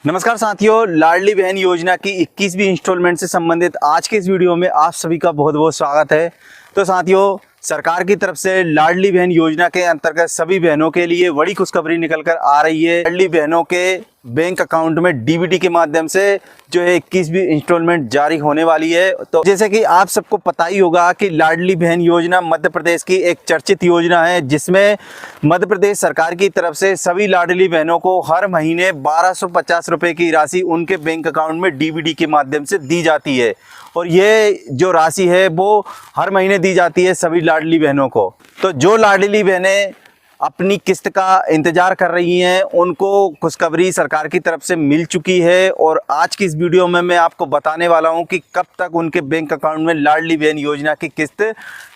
नमस्कार साथियों, लाडली बहन योजना की 21वीं इंस्टॉलमेंट से संबंधित आज के इस वीडियो में आप सभी का बहुत बहुत स्वागत है। तो साथियों, सरकार की तरफ से लाडली बहन योजना के अंतर्गत सभी बहनों के लिए बड़ी खुशखबरी निकल कर आ रही है। लाडली बहनों के बैंक अकाउंट में डीबीटी के माध्यम से जो है 21वीं इंस्टॉलमेंट जारी होने वाली है। तो जैसे कि आप सबको पता ही होगा कि लाडली बहन योजना मध्य प्रदेश की एक चर्चित योजना है, जिसमें मध्य प्रदेश सरकार की तरफ से सभी लाडली बहनों को हर महीने 1250 रुपये की राशि उनके बैंक अकाउंट में डीबीटी के माध्यम से दी जाती है। और ये जो राशि है वो हर महीने दी जाती है सभी लाडली बहनों को। तो जो लाडली बहनें अपनी किस्त का इंतजार कर रही हैं, उनको खुशखबरी सरकार की तरफ से मिल चुकी है। और आज की इस वीडियो में मैं आपको बताने वाला हूं कि कब तक उनके बैंक अकाउंट में लाडली बहन योजना की किस्त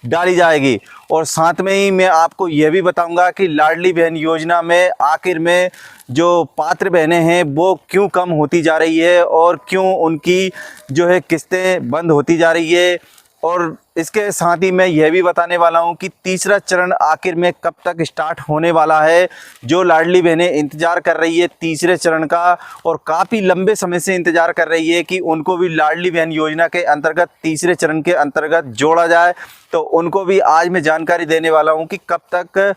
डाली जाएगी। और साथ में ही मैं आपको यह भी बताऊंगा कि लाडली बहन योजना में आखिर में जो पात्र बहनें हैं वो क्यों कम होती जा रही है और क्यों उनकी जो है किस्तें बंद होती जा रही है। और इसके साथ ही मैं यह भी बताने वाला हूं कि तीसरा चरण आखिर में कब तक स्टार्ट होने वाला है। जो लाडली बहनें इंतज़ार कर रही है तीसरे चरण का और काफ़ी लंबे समय से इंतज़ार कर रही है कि उनको भी लाडली बहन योजना के अंतर्गत तीसरे चरण के अंतर्गत जोड़ा जाए, तो उनको भी आज मैं जानकारी देने वाला हूं कि कब तक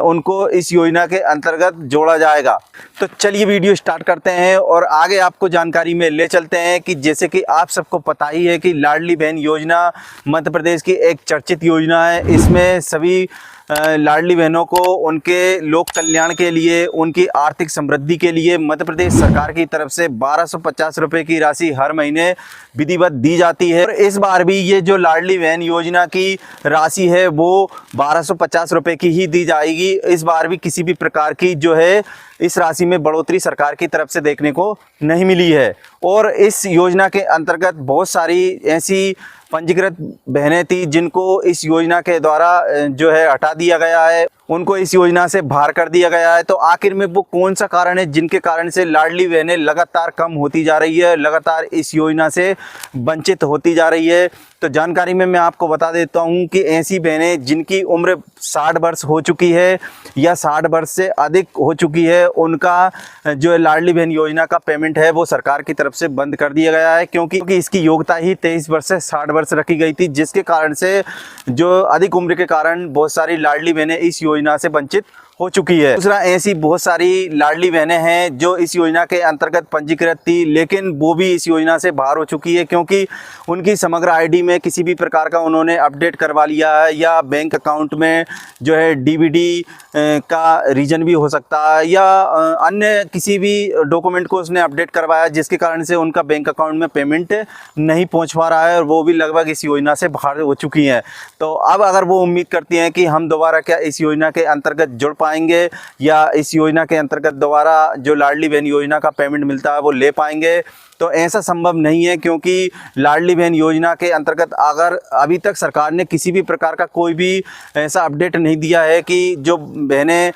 उनको इस योजना के अंतर्गत जोड़ा जाएगा। तो चलिए वीडियो स्टार्ट करते हैं और आगे आपको जानकारी में ले चलते हैं कि जैसे कि आप सबको पता ही है कि लाडली बहन योजना मध्य प्रदेश की एक चर्चित योजना है। इसमें सभी लाडली बहनों को उनके लोक कल्याण के लिए, उनकी आर्थिक समृद्धि के लिए मध्य प्रदेश सरकार की तरफ से 1250 रुपये की राशि हर महीने विधिवत दी जाती है। और इस बार भी ये जो लाडली बहन योजना की राशि है वो 1250 रुपये की ही दी जाएगी। इस बार भी किसी भी प्रकार की जो है इस राशि में बढ़ोतरी सरकार की तरफ से देखने को नहीं मिली है। और इस योजना के अंतर्गत बहुत सारी ऐसी पंजीकृत बहनें थी जिनको इस योजना के द्वारा जो है हटा दिया गया है, उनको इस योजना से बाहर कर दिया गया है। तो आखिर में वो कौन सा कारण है जिनके कारण से लाडली बहनें लगातार कम होती जा रही है, लगातार इस योजना से वंचित होती जा रही है। तो जानकारी में मैं आपको बता देता हूं कि ऐसी बहनें जिनकी उम्र 60 वर्ष हो चुकी है या 60 वर्ष से अधिक हो चुकी है, उनका जो है लाडली बहन योजना का पेमेंट है वो सरकार की तरफ से बंद कर दिया गया है, क्योंकि इसकी योग्यता ही 23 वर्ष से 60 वर्ष रखी गई थी, जिसके कारण से जो अधिक उम्र के कारण बहुत सारी लाडली बहनें इस योजना से वंचित हो चुकी है। दूसरा, ऐसी बहुत सारी लाडली बहनें हैं जो इस योजना के अंतर्गत पंजीकृत थी लेकिन वो भी इस योजना से बाहर हो चुकी है, क्योंकि उनकी समग्र आईडी में किसी भी प्रकार का उन्होंने अपडेट करवा लिया है, या बैंक अकाउंट में जो है डीबीटी का रीजन भी हो सकता है, या अन्य किसी भी डॉक्यूमेंट को उसने अपडेट करवाया जिसके कारण से उनका बैंक अकाउंट में पेमेंट नहीं पहुँच पा रहा है और वो भी लगभग इस योजना से बाहर हो चुकी हैं। तो अब अगर वो उम्मीद करती हैं कि हम दोबारा क्या इस योजना के अंतर्गत जुड़ पाएंगे या इस योजना के अंतर्गत दोबारा जो लाडली बहन योजना का पेमेंट मिलता है वो ले पाएंगे, तो ऐसा संभव नहीं है। क्योंकि लाडली बहन योजना के अंतर्गत अगर अभी तक सरकार ने किसी भी प्रकार का कोई भी ऐसा अपडेट नहीं दिया है कि जो बहनें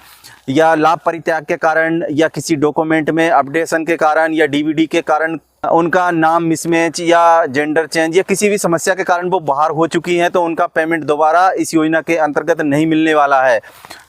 या लाभ परित्याग के कारण या किसी डॉक्यूमेंट में अपडेशन के कारण या डीबीटी के कारण उनका नाम मिसमैच या जेंडर चेंज या किसी भी समस्या के कारण वो बाहर हो चुकी हैं, तो उनका पेमेंट दोबारा इस योजना के अंतर्गत नहीं मिलने वाला है।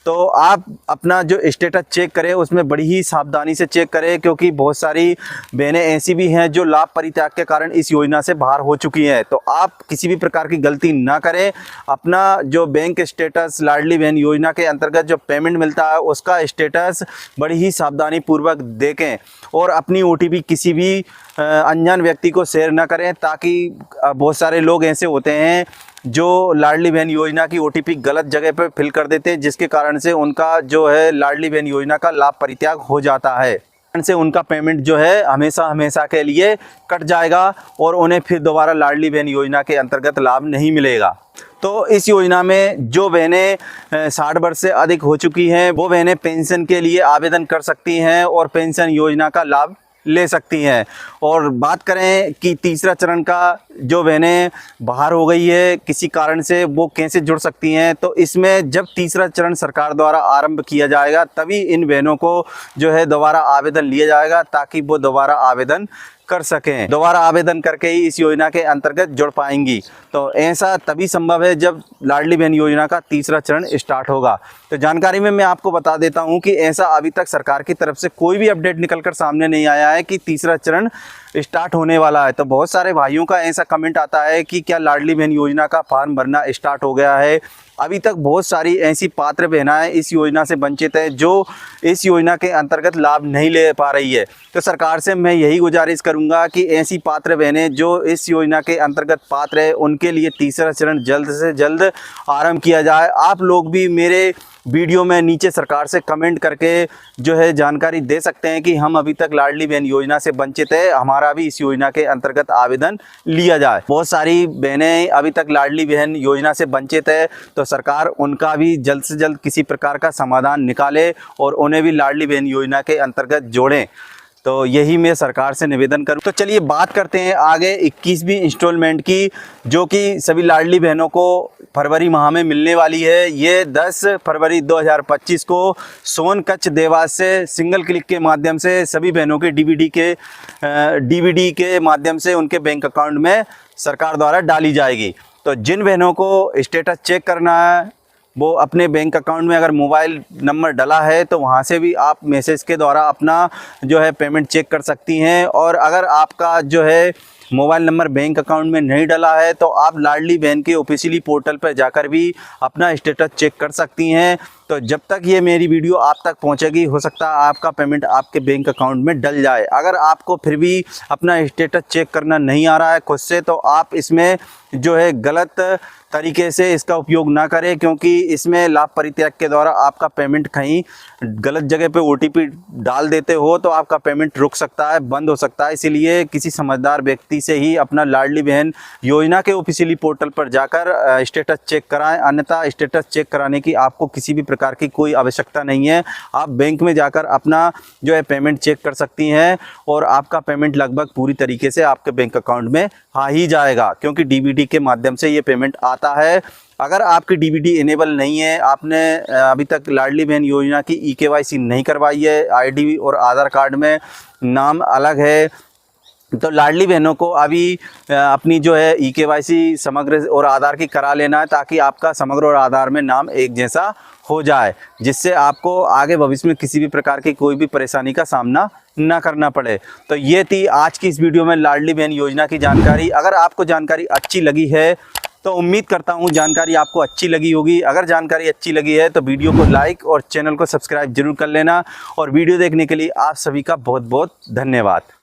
तो आप अपना जो स्टेटस चेक करें उसमें बड़ी ही सावधानी से चेक करें, क्योंकि बहुत सारी बहनें ऐसी भी हैं जो लाभ परित्याग के कारण इस योजना से बाहर हो चुकी हैं। तो आप किसी भी प्रकार की गलती ना करें, अपना जो बैंक स्टेटस लाडली बहन योजना के अंतर्गत जो पेमेंट मिलता है उसका स्टेटस बड़ी ही सावधानी पूर्वक देखें और अपनी ओटीपी किसी भी अनजान व्यक्ति को शेयर ना करें, ताकि बहुत सारे लोग ऐसे होते हैं जो लाडली बहन योजना की ओटीपी गलत जगह पर फिल कर देते हैं, जिसके कारण से उनका जो है लाडली बहन योजना का लाभ परित्याग हो जाता है, से उनका पेमेंट जो है हमेशा हमेशा के लिए कट जाएगा और उन्हें फिर दोबारा लाडली बहन योजना के अंतर्गत लाभ नहीं मिलेगा। तो इस योजना में जो बहनें 60 वर्ष से अधिक हो चुकी हैं वो बहनें पेंशन के लिए आवेदन कर सकती हैं और पेंशन योजना का लाभ ले सकती हैं। और बात करें कि तीसरा चरण का, जो बहनें बाहर हो गई है किसी कारण से, वो कैसे जुड़ सकती हैं, तो इसमें जब तीसरा चरण सरकार द्वारा आरंभ किया जाएगा तभी इन बहनों को जो है दोबारा आवेदन लिया जाएगा, ताकि वो दोबारा आवेदन कर सकें, दोबारा आवेदन करके ही इस योजना के अंतर्गत जुड़ पाएंगी। तो ऐसा तभी संभव है जब लाडली बहन योजना का तीसरा चरण स्टार्ट होगा। तो जानकारी में मैं आपको बता देता हूं कि ऐसा अभी तक सरकार की तरफ से कोई भी अपडेट निकलकर सामने नहीं आया है कि तीसरा चरण स्टार्ट होने वाला है। तो बहुत सारे भाइयों का ऐसा कमेंट आता है कि क्या लाडली बहन योजना का फॉर्म भरना स्टार्ट हो गया है। अभी तक बहुत सारी ऐसी पात्र बहनाएं इस योजना से वंचित है जो इस योजना के अंतर्गत लाभ नहीं ले पा रही है। तो सरकार से मैं यही गुजारिश करूंगा कि ऐसी पात्र बहनें जो इस योजना के अंतर्गत पात्र है उनके लिए तीसरा चरण जल्द से जल्द आरंभ किया जाए। आप लोग भी मेरे वीडियो में नीचे सरकार से कमेंट करके जो है जानकारी दे सकते हैं कि हम अभी तक लाडली बहन योजना से वंचित है, हमारा भी इस योजना के अंतर्गत आवेदन लिया जाए। बहुत सारी बहनें अभी तक लाडली बहन योजना से वंचित है, तो सरकार उनका भी जल्द से जल्द किसी प्रकार का समाधान निकाले और उन्हें भी लाडली बहन योजना के अंतर्गत जोड़ें। तो यही मैं सरकार से निवेदन करूं। तो चलिए बात करते हैं आगे 21वीं इंस्टॉलमेंट की, जो कि सभी लाडली बहनों को फरवरी माह में मिलने वाली है। ये 10 फरवरी 2025 को सोन कच्छ देवास से सिंगल क्लिक के माध्यम से सभी बहनों के डीबीडी के माध्यम से उनके बैंक अकाउंट में सरकार द्वारा डाली जाएगी। तो जिन बहनों को स्टेटस चेक करना है वो अपने बैंक अकाउंट में अगर मोबाइल नंबर डला है तो वहाँ से भी आप मैसेज के द्वारा अपना जो है पेमेंट चेक कर सकती हैं। और अगर आपका जो है मोबाइल नंबर बैंक अकाउंट में नहीं डला है तो आप लाडली बहन के ऑफिशियली पोर्टल पर जाकर भी अपना स्टेटस चेक कर सकती हैं। तो जब तक ये मेरी वीडियो आप तक पहुंचेगी हो सकता है आपका पेमेंट आपके बैंक अकाउंट में डल जाए। अगर आपको फिर भी अपना स्टेटस चेक करना नहीं आ रहा है खुद से, तो आप इसमें जो है गलत तरीके से इसका उपयोग ना करें, क्योंकि इसमें लाभ परित्याग के द्वारा आपका पेमेंट कहीं गलत जगह पे OTP डाल देते हो तो आपका पेमेंट रुक सकता है, बंद हो सकता है। इसीलिए किसी समझदार व्यक्ति से ही अपना लाडली बहन योजना के ऑफिशियली पोर्टल पर जाकर स्टेटस चेक कराएं, अन्यथा स्टेटस चेक कराने की आपको किसी भी प्रकार की कोई आवश्यकता नहीं है। आप बैंक में जाकर अपना जो है पेमेंट चेक कर सकती हैं और आपका पेमेंट लगभग पूरी तरीके से आपके बैंक अकाउंट में आ ही जाएगा, क्योंकि डीबीडी के माध्यम से ये पेमेंट आता है। अगर आपकी डीबीडी इनेबल नहीं है, आपने अभी तक लाडली बहन योजना की EKYC नहीं करवाई है, ID और आधार कार्ड में नाम अलग है, तो लाडली बहनों को अभी अपनी जो है EKYC समग्र और आधार की करा लेना है, ताकि आपका समग्र और आधार में नाम एक जैसा हो जाए, जिससे आपको आगे भविष्य में किसी भी प्रकार की कोई भी परेशानी का सामना ना करना पड़े। तो ये थी आज की इस वीडियो में लाडली बहन योजना की जानकारी। अगर आपको जानकारी अच्छी लगी है तो उम्मीद करता हूँ जानकारी आपको अच्छी लगी होगी। अगर जानकारी अच्छी लगी है तो वीडियो को लाइक और चैनल को सब्सक्राइब जरूर कर लेना। और वीडियो देखने के लिए आप सभी का बहुत बहुत धन्यवाद।